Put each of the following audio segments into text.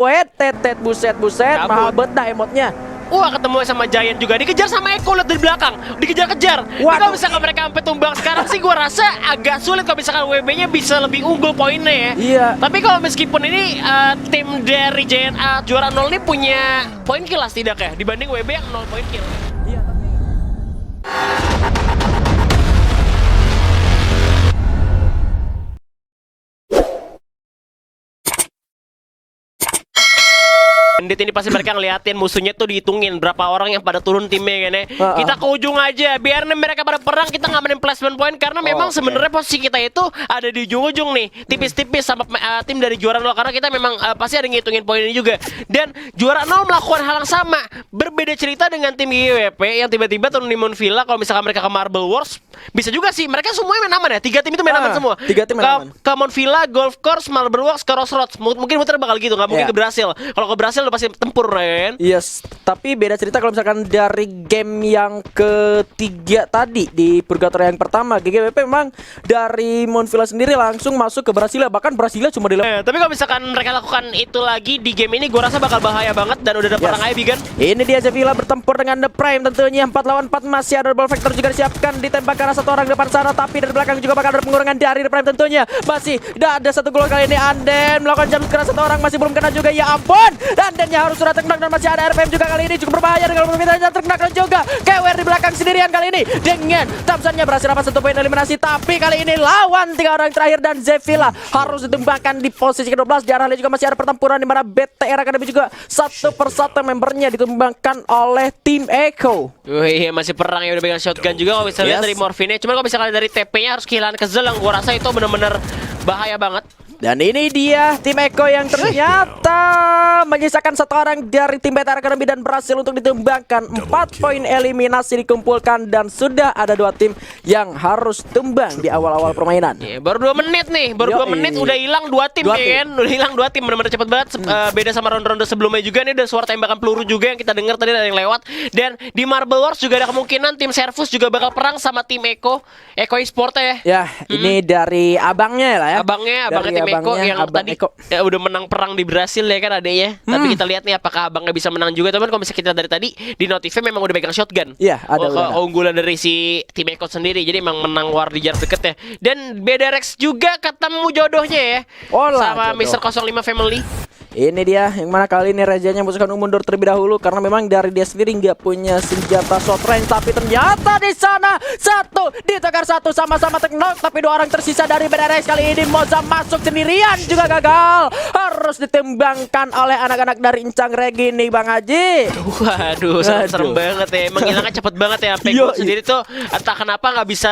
Tetet buset, mahal banget dah emotnya. Wah, ketemu sama Giant juga, dikejar sama Eko, lihat dari belakang, dikejar-kejar. Kalau misalkan mereka sampai tumbang sekarang sih gua rasa agak sulit kalau misalkan WB-nya bisa lebih unggul poinnya ya. Iya. Tapi kalau meskipun ini tim dari Giant juara 0 ini punya poin kill lah setidaknya dibanding WB yang 0 poin kill. Iya, Bandit ini pasti mereka ngeliatin musuhnya tuh dihitungin berapa orang yang pada turun timnya kan ya. Kita ke ujung aja, biar mereka pada perang kita ngamenin placement point karena memang sebenarnya posisi kita itu ada di ujung-ujung nih, tipis-tipis sama tim dari juara 0 karena kita memang pasti ada ngitungin poin ini juga. Dan juara 0 melakukan hal yang sama, berbeda cerita dengan tim GWP yang tiba-tiba turun di Moon Villa. Kalau misalkan mereka ke Marble Wars, bisa juga sih mereka semuanya main aman ya. 3 tim itu main aman semua. 3 tim main aman. Ke Moon Villa, Golf Course, Marble Wars, Crossroads. Mungkin muter bakal gitu, nggak mungkin ke Brasil. Kalau ke Brasil pasti tempur kan? Yes, tapi beda cerita kalau misalkan dari game yang ketiga tadi di Purgatory yang pertama, GGWP memang dari Moon Villa sendiri langsung masuk ke Brasilia, bahkan Brasilia cuma tapi kalau misalkan mereka lakukan itu lagi di game ini, gue rasa bakal bahaya banget dan udah ada perang aja Bigan. Ini dia Sevilla bertempur dengan The Prime tentunya 4 lawan 4, masih ada double factor juga disiapkan, ditembak karena satu orang depan sana, tapi dari belakang juga bakal ada pengurangan dari The Prime tentunya. Masih ada satu gol kali ini, Anden melakukan jam karena satu orang masih belum kena juga, ya ampun. Andennya harus sudah terkena dan masih ada RPM juga kali ini, cukup berbahaya dengan meminta terkena juga. Kewer di belakang sendirian kali ini dengan Thompsonnya berhasil dapat 1 poin eliminasi, tapi kali ini lawan 3 orang terakhir dan Sevilla harus ditembakkan di posisi ke-12. Di arahnya juga masih ada pertempuran di mana BTR Academy juga satu persatu membernya ditumbangkan oleh tim Eko. Iya, masih perang ya, udah pegang shotgun juga kalau bisa lihat dari Morphine. Cuman kalau misalkan dari TP-nya harus kehilangan Kezel yang gua rasa itu benar-benar bahaya banget. Dan ini dia tim Eko yang ternyata menyisakan 1 orang dari tim BTR Academy dan berhasil untuk ditumbangkan. 4 poin eliminasi dikumpulkan dan sudah ada 2 tim yang harus tumbang di awal-awal permainan. Baru 2 menit nih, baru 2 menit udah hilang 2 tim kan. Udah hilang 2 tim, benar-benar cepet banget. Beda sama ronde-ronde sebelumnya juga nih, ada suara tembakan peluru juga yang kita dengar tadi ada yang lewat. Dan di Marble Wars juga ada kemungkinan tim Servus juga bakal perang sama tim Eko Esport ya. Ya, ini dari abangnya lah ya. Abangnya tim Eko yang tadi ya udah menang perang di Brasil ya kan adanya. Tapi kita lihat nih apakah abangnya bisa menang juga teman. Kalau misalnya kita dari tadi di notifnya memang udah pegang shotgun. Iya, ada keunggulan dari si tim Eko sendiri. Jadi emang menang war di jarak deket ya. Dan Bederex juga ketemu jodohnya ya. Sama Mr. 05 Family. Ini dia yang mana kali ini Rejanya memutuskan mundur terlebih dahulu karena memang dari dia sendiri nggak punya senjata short range, tapi ternyata di sana satu ditukar satu sama-sama teknok, tapi 2 orang tersisa dari BDRX kali ini Moza masuk sendirian juga gagal, harus ditembangkan oleh anak-anak dari Incang Regi nih Bang Haji. Waduh, serem banget ya, emang hilangnya cepet banget ya. Peko sendiri tuh entah kenapa nggak bisa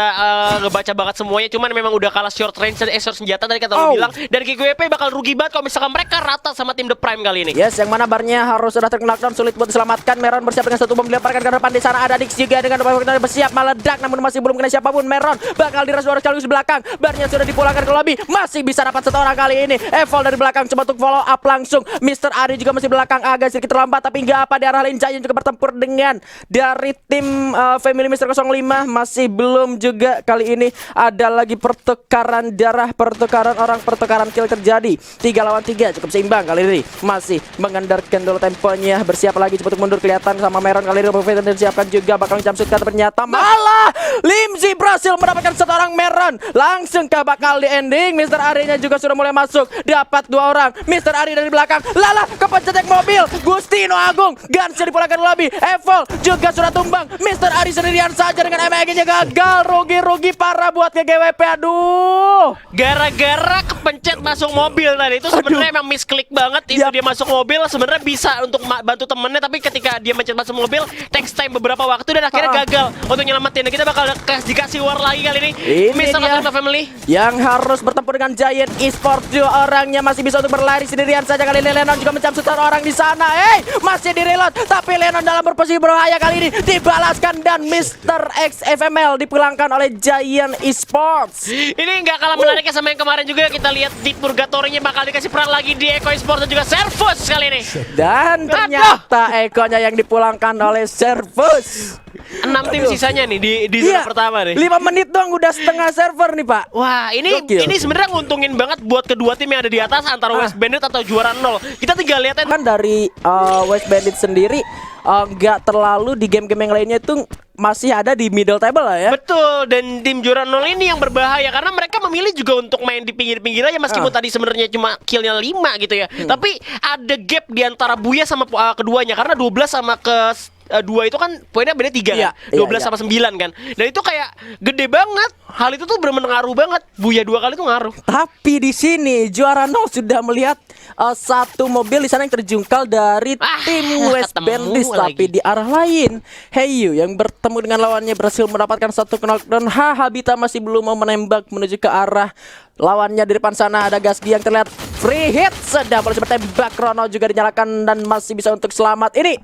ngebaca banget semuanya, cuman memang udah kalah short range short senjata tadi kata lo bilang. Dan GGWP bakal rugi banget kalau misalkan mereka rata sama tim The Prime kali ini. Yes, yang mana barnya harus sudah terkena knockdown, sulit buat diselamatkan. Meron bersiap dengan satu bom dilemparkan ke depan. Di sana ada Dix juga dengan bersiap meledak, namun masih belum kena siapapun. Meron bakal diras 2 orang sekaligus belakang. Barnya sudah dipulangkan ke lobby, masih bisa dapat 1 orang kali ini. Evil dari belakang coba untuk follow up langsung. Mr. Ari juga masih belakang, agak sedikit terlambat, tapi nggak apa. Di arah lain Giant juga bertempur dengan dari tim Family Mr. 05. Masih belum juga kali ini ada lagi pertukaran darah, pertukaran orang, pertukaran kill terjadi. 3 lawan 3 cukup seimbang kali ini. Masih mengendalikan dulu temponya, bersiap lagi cepat mundur, kelihatan sama Meron kali ini Profit disiapkan juga bakal jumpsuit, ternyata malah Limzi berhasil mendapatkan 1 orang Meron, langsung bakal di ending. Mr. Ari-nya juga sudah mulai masuk, dapat 2 orang. Mr. Ari dari belakang, lala kepencet mobil, Gustino Agung Gans dipulangkan lobby, Evil juga sudah tumbang. Mr. Ari sendirian saja dengan MG-nya gagal, rugi parah buat GGWP. Aduh, gara-gara kepencet masuk mobil tadi itu sebenarnya emang misklik banget. Itu dia masuk mobil sebenarnya bisa untuk bantu temennya, tapi ketika dia mencet masuk mobil takes time beberapa waktu dan akhirnya gagal untuk nyelamatin. Dan kita bakal dikasih war lagi kali ini. Mr. Family yang harus bertempur dengan Giant Esport. 2 orangnya masih bisa untuk berlari sendirian saja kali ini. Lennon juga mencamsut orang di sana. Masih di reload, tapi Lennon dalam posisi berbahaya kali ini dibalaskan dan Mr. XFML dipulangkan oleh Giant Esports. Ini nggak kalah menariknya sama yang kemarin juga. Kita lihat di Purgatory-nya bakal dikasih peran lagi di Eko Esports dan juga Servus kali ini. Dan ternyata Ekonya yang dipulangkan oleh Servus. 6 tim sisanya nih di zona pertama nih. 5 menit doang udah setengah server nih Pak. Wah, ini sebenarnya nguntungin banget buat kedua tim yang ada di atas antara West Bandit atau juara 0. Kita tinggal 3 lihat Kan dari West Bandit sendiri nggak terlalu di game-game yang lainnya itu masih ada di middle table lah ya. Betul, dan tim juara 0 ini yang berbahaya karena mereka memilih juga untuk main di pinggir-pinggir aja meskipun tadi sebenarnya cuma killnya 5 gitu ya. Tapi ada gap di antara Buya sama keduanya karena 12 sama ke 2 itu kan poinnya beda 3 Iya, kan. 12 iya. sama 9 kan. Dan itu kayak gede banget. Hal itu tuh benar-benar ngaruh banget. Buya 2 kali tuh ngaruh. Tapi di sini juara 0 sudah melihat satu mobil di sana yang terjungkal dari tim West ketemu Bandit, lagi. tapi di arah lain Heyu yang bertemu dengan lawannya berhasil mendapatkan satu knockdown. Habita masih belum mau menembak menuju ke arah lawannya. Di depan sana ada Gasky yang terlihat free hit, sedang polisi bertembak. Rono juga dinyalakan dan masih bisa untuk selamat. Ini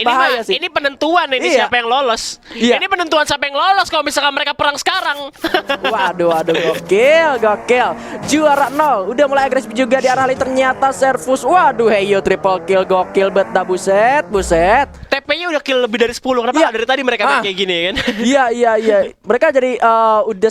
bahaya sih. Ini penentuan ini Iya. siapa yang lolos. Iya. Ini penentuan siapa yang lolos kalau misalkan mereka perang sekarang. Waduh, gokil. Juara 0 udah mulai agresif juga di arah lain, ternyata servus. Waduh, Heyo triple kill, gokil bet dah, buset. TP-nya udah kill lebih dari 10. Kenapa Iya. dari tadi mereka main kayak gini kan? Iya. Mereka jadi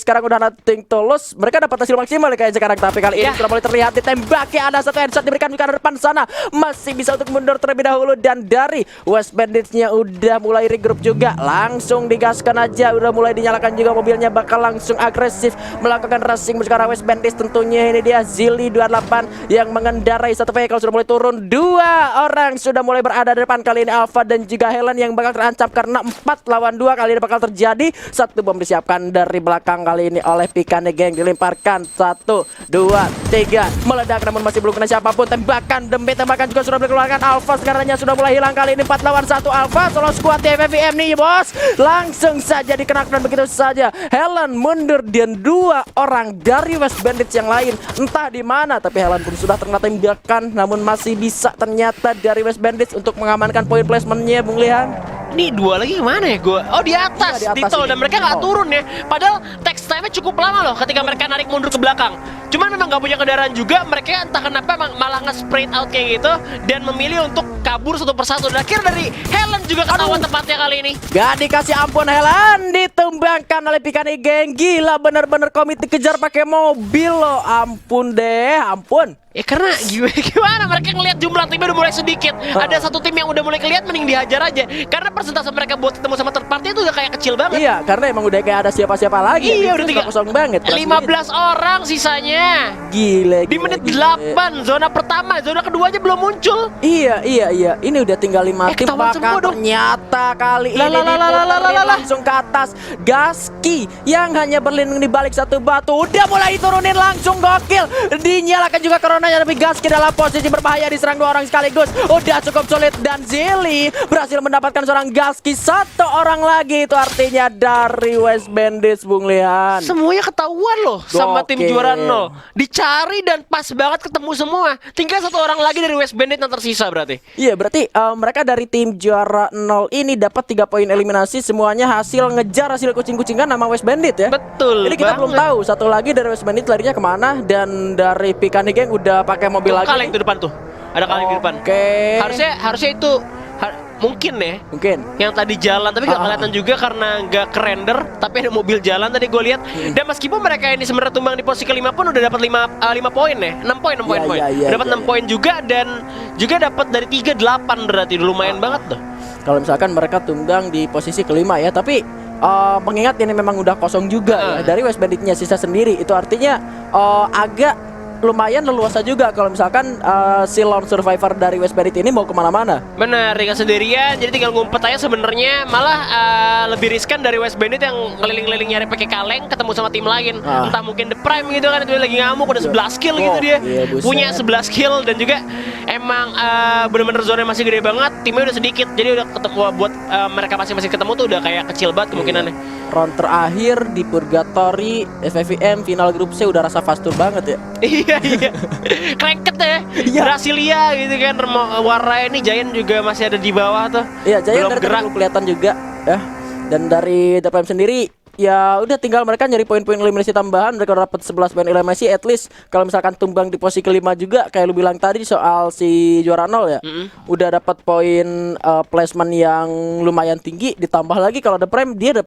sekarang udah nothing tulus. Mereka dapat hasil maksimal kayak sekarang, tapi kali ini Iya. sudah mulai terlihat ditembaki. Ada satu headshot diberikan ke arah depan sana. Masih bisa untuk mundur terlebih dahulu, dan dari West Bandits-nya udah mulai regroup juga. Langsung digaskan aja, udah mulai dinyalakan juga mobilnya, bakal langsung agresif melakukan racing menuju ke arah West Bandits. Tentunya ini dia Zili 28 yang mengendarai satu vehicle sudah mulai turun. 2 orang sudah mulai berada di depan. Kali ini Alpha dan juga Helen yang bakal terancam karena 4 lawan 2 kali ini bakal terjadi. Satu bom disiapkan dari belakang kali ini oleh Pikane Gang, dilemparkan 1, 2, 3 meledak, namun masih belum kena siapapun. Tembakan demi tembakan juga sudah dikeluarkan. Alpha sekarang sudah mulai hilang. Kali ini 4 lawan 1 Alpha solo squad FFM nih bos. Langsung saja dikenakan begitu saja. Helen mundur dan 2 orang dari West Bandits yang lain entah di mana, tapi Helen pun sudah terkena tembakan, namun masih bisa ternyata dari West Bandits untuk mengamankan poin placementnya, Bung Lihan. Ini 2 lagi gimana ya gue? Oh di atas, Iya, di di atas tol, ini. dan mereka nggak Oh. turun ya. Padahal text time-nya cukup lama loh ketika mereka narik mundur ke belakang. Cuman memang nggak punya kendaraan juga. Mereka entah kenapa malah nge-sprint out kayak gitu dan memilih untuk kabur satu persatu. Dan akhir dari Helen juga ketahuan tepatnya kali ini. Gak dikasih ampun, Helen ditumbangkan oleh Pikane Gang. Gila, bener-bener komit dikejar pakai mobil loh. Ampun deh, ampun. Ya karena gimana mereka ngelihat jumlah timnya udah mulai sedikit. Ada satu tim yang udah mulai kelihatan, mending dihajar aja. Karena persentase mereka buat ketemu sama third party itu udah kayak kecil banget. Iya, karena emang udah kayak ada siapa-siapa lagi. Iya, udah tiga kosong banget. 15 orang sisanya. Gile. Di menit 8 zona pertama, zona kedua aja belum muncul. Iya. Ini udah tinggal 5 tim. ketahuan semua Bahkan dong. ternyata kali Lah, ini lah, lah, lah, lah, diputerin lah, lah. langsung ke atas. Gasky yang hanya berlindung di balik satu batu udah mulai diturunin langsung, gokil. Dinyalakan juga coronanya, tapi Gasky dalam posisi berbahaya, diserang 2 orang sekaligus. Udah cukup sulit, dan Zili berhasil mendapatkan seorang Gasky. 1 orang lagi, itu artinya dari West Bandits, Bung Lihan. Semuanya ketahuan loh sama tim Gokil. juara 0. Dicari dan pas banget ketemu semua. Tinggal 1 orang lagi dari West Bandit yang tersisa berarti. Iya, berarti mereka dari tim juara 0 ini dapat 3 poin eliminasi. Semuanya hasil ngejar, hasil kucing-kucingan nama West Bandit ya. Betul. Jadi kita belum banget. tahu satu lagi dari West Bandit larinya kemana. Dan dari Pikane Gang udah pakai mobil lagi. Kaleng di depan tuh. Ada kaleng di depan. Oke. Harusnya itu mungkin ya. Mungkin. Yang tadi jalan tapi gak kelihatan juga karena gak kerender, tapi ada mobil jalan tadi gue lihat. Dan meskipun mereka ini sebenarnya tumbang di posisi kelima pun udah dapat 5 poin ya. 6 poin. Dapat 6 poin juga, dan juga dapat dari 3 8 berarti lumayan banget tuh. Kalau misalkan mereka tumbang di posisi kelima ya, tapi mengingat ini memang udah kosong juga ya, dari West Banditnya sisa sendiri, itu artinya agak lumayan leluasa juga kalau misalkan si lone survivor dari West Bandit ini mau kemana-mana. Benar, tinggal sendirian, jadi tinggal ngumpet aja sebenarnya. Malah lebih riskan dari West Bandit yang ngeliling-ngeliling nyari pakai kaleng ketemu sama tim lain. Entah mungkin The Prime gitu kan, itu lagi ngamuk udah 11 kill gitu dia. Iya, buset. Punya 11 kill, dan juga emang bener-bener zona masih gede banget, timnya udah sedikit. Jadi udah ketemu buat mereka masing-masing ketemu tuh udah kayak kecil banget kemungkinannya. Round terakhir di Purgatory FFVM final grup C udah rasa fastur banget ya. Iya. Kreket ya. Iya. Brasilia gitu kan. Warna ini Giant juga masih ada di bawah tuh. Iya, Giant Belum dari gerak. tadi belum kelihatan juga ya. Dan dari The Prime sendiri ya udah tinggal mereka nyari poin-poin eliminasi tambahan. Mereka udah dapat 11 poin eliminasi, at least kalau misalkan tumbang di posisi kelima juga kayak lu bilang tadi soal si juara 0 ya. Udah dapat poin placement yang lumayan tinggi, ditambah lagi kalau The Prime dia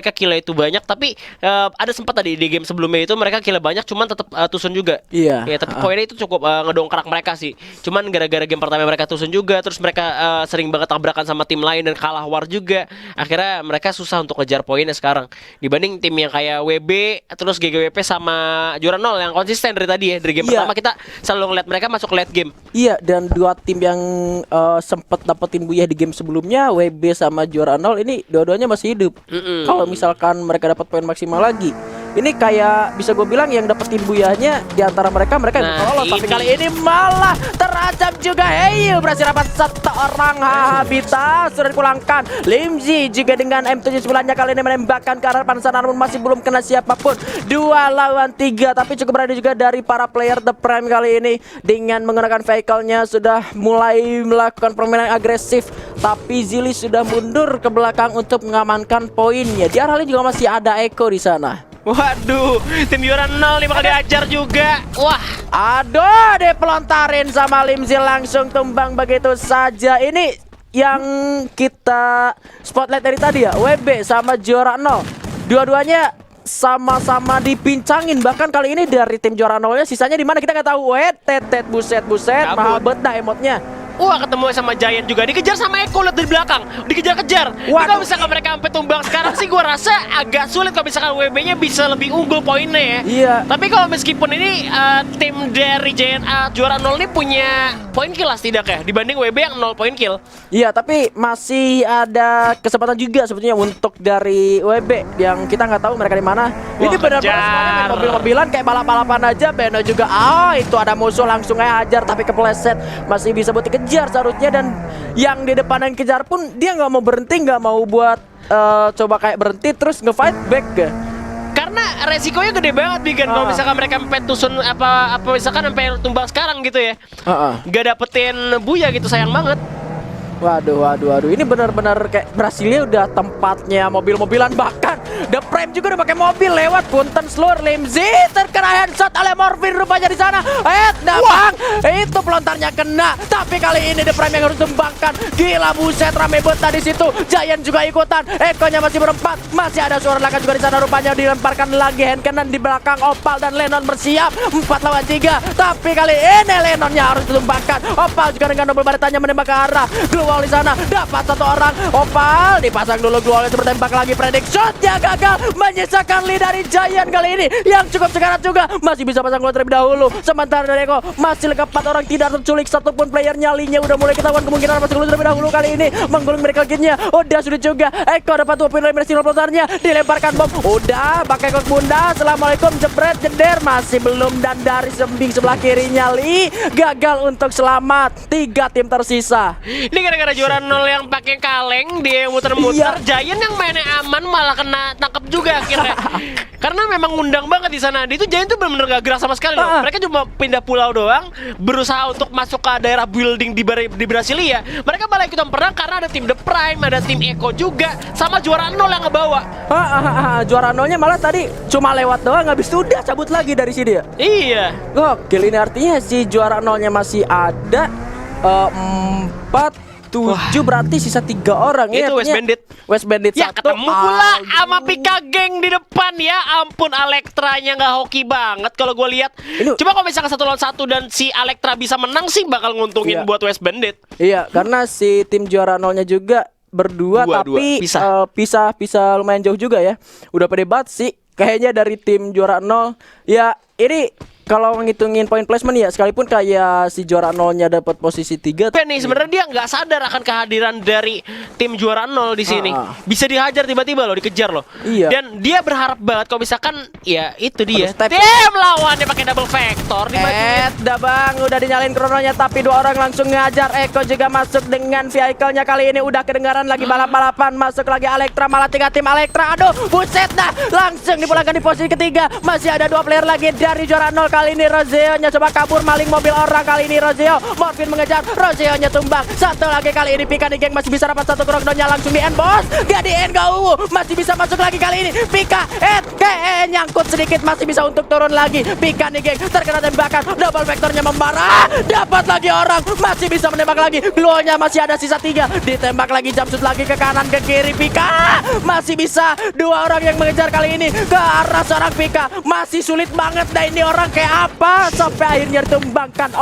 mereka killnya itu banyak, tapi ada sempat tadi di game sebelumnya itu mereka killnya banyak, cuman tetap tusun juga. Iya. Ya, tapi poinnya itu cukup ngedongkrak mereka sih. Cuman gara-gara game pertama mereka tusun juga, terus mereka sering banget tabrakan sama tim lain dan kalah war juga. Akhirnya mereka susah untuk ngejar poinnya sekarang. Dibanding tim yang kayak WB, terus GGWP sama Juara Nol yang konsisten dari tadi ya. Dari game pertama kita selalu ngeliat mereka masuk late game. Iya, dan dua tim yang sempet dapetin buyah di game sebelumnya, WB sama Juara Nol ini dua-duanya masih hidup. Kalau misalkan mereka dapat poin maksimal lagi, ini kayak bisa gue bilang yang dapetin buyahnya di antara mereka yang bakal lolos. Tapi kali ini malah terancam juga. Heyu berhasil dapat satu orang. Habita sudah dipulangkan. Limzi juga dengan M79-nya kali ini menembakkan ke arah Pansan, namun masih belum kena siapapun. 2 lawan 3, tapi cukup berani juga dari para player The Prime kali ini dengan menggunakan vehicle-nya sudah mulai melakukan permainan agresif. Tapi Zili sudah mundur ke belakang untuk mengamankan poinnya. Di arah lain juga masih ada Eko di sana. Waduh, tim Juara Nol nih bakal diajar juga. Wah, aduh, dipelontarin sama Limzi langsung tumbang begitu saja. Ini yang kita spotlight dari tadi ya, WB sama Juara Nol. Dua-duanya sama-sama dipincangin. Bahkan kali ini dari tim Juara Nolnya sisanya di mana kita nggak tahu. Tetet buset, mahal banget dah emotnya. wah ketemu sama Giant juga, dikejar sama Eko, lihat dari belakang, dikejar-kejar. Kalau misalkan mereka sampai tumbang sekarang sih gua rasa agak sulit kalau misalkan WB-nya bisa lebih unggul poinnya ya. Iya. Tapi kalau meskipun ini tim dari Giant Juara 0 ini punya poin kill lah setidaknya dibanding WB yang 0 poin kill. Iya, tapi masih ada kesempatan juga sebetulnya untuk dari WB yang kita nggak tahu mereka di mana. Ini benar-benar semuanya main mobil-mobilan kayak balap-balapan aja. Beno juga, itu ada musuh langsung aja hajar, tapi kepleset, masih bisa buat dikejar seharusnya. Dan yang di depan yang kejar pun dia nggak mau berhenti, nggak mau buat coba kayak berhenti terus nge-fight back ke. Karena resikonya gede banget bikin kalau misalkan mereka sampai tusun apa misalkan sampai tumbang sekarang gitu ya. Gak dapetin Buya gitu, sayang banget. Waduh, ini benar-benar kayak Brasilia udah tempatnya mobil-mobilan, bahkan The Prime juga udah pakai mobil lewat punten seluruh Limzi terkena headshot oleh Morfin rupanya di sana. Bang, itu pelontarnya kena, tapi kali ini The Prime yang harus tumbangkan. Gila buset, rame banget tadi situ. Giant juga ikutan, Ekonya masih berempat, masih ada suara laka juga di sana rupanya dilemparkan lagi hand cannon di belakang. Opal dan Lennon bersiap 4 lawan 3, tapi kali ini Lennonnya harus ditumbangkan. Opal juga dengan double baretanya menembak ke arah Glowal di sana, dapat satu orang. Opal dipasang dulu, Glowal itu bertembak lagi, predict shotnya gagal, menyisakan lead dari Giant kali ini yang cukup sekarat juga, masih bisa pasang Glowal terlebih dahulu. Sementara dari Eko masih lengkap 4 orang, tidak terculik satupun player. Nyalinya udah mulai ketahuan, kemungkinan masih Glowal terlebih dahulu kali ini menggulung mereka kitnya. Udah sudah juga, Eko dapat 2 poin dari Mercy pelontarnya, dilemparkan bom, udah pakai kok bunda, assalamualaikum, jebret, jeder, masih belum. Dan dari sembing sebelah kiri Nyali gagal untuk selamat. 3 tim tersisa. Ini gara-gara Juara 0 yang pakai kaleng, dia yang muter-muter. Giant yang mainnya aman malah kena tangkap juga akhirnya. Karena memang ngundang banget di sana. Itu Giant tuh benar-benar gak gerak sama sekali loh. Mereka cuma pindah pulau doang, berusaha untuk masuk ke daerah building di Brasilia. Mereka malah ikutan perang karena ada tim The Prime, ada tim Eko juga, sama Juara 0 yang ngebawa. Juara 0-nya malah tadi cuma lewat doang, habis itu udah cabut lagi dari sini ya. Iya. Gokil, ini artinya si Juara 0-nya masih ada 4 7, berarti sisa 3 orang. Itu West Bandit. West Bandit ya, 1. Ketemu pula sama Pika Geng di depan ya. Ampun, Elektranya nggak hoki banget kalau gue lihat. Cuma kalau misalkan 1 lawan 1 dan si Elektra bisa menang sih bakal nguntungin buat West Bandit. Iya, karena si tim Juara 0-nya juga berdua, tapi pisah lumayan jauh juga ya. Udah pede banget sih kayaknya dari tim Juara 0. Ya, ini kalau ngitungin point placement ya, sekalipun kayak si Juara 0-nya dapat posisi 3. Nih sebenarnya dia nggak sadar akan kehadiran dari tim Juara 0 di sini. Bisa dihajar tiba-tiba loh, dikejar loh. Iya. Dan dia berharap banget kalau misalkan ya itu dia. Tim lawannya pakai double vector dah bang, udah dinyalain krononya, tapi 2 orang langsung ngajar. Eko juga masuk dengan vehicle-nya kali ini, udah kedengaran lagi balap-balapan. Masuk lagi Elektra, malah 3 tim Elektra. Aduh, buset dah, langsung dipulangkan di posisi ketiga. Masih ada 2 player lagi dari Juara 0 kali kali ini Rozeo-nya coba kabur maling mobil orang kali ini Rozeo. Morfin mengejar, Rozeo-nya tumbang. Satu lagi kali ini Pika nih geng masih bisa dapat satu knockdown-nya langsung di end bos. Gak di end gau. Masih bisa masuk lagi kali ini. Pika nyangkut sedikit masih bisa untuk turun lagi. Pika nih geng terkena tembakan. Double vektornya membara. Dapat lagi orang. Masih bisa menembak lagi. Glow-nya masih ada sisa 3. Ditembak lagi jumpsuit lagi ke kanan ke kiri. Pika masih bisa. 2 orang yang mengejar kali ini ke arah seorang Pika. Masih sulit banget. Nah ini orang kayak apa sampai akhirnya ditumbangkan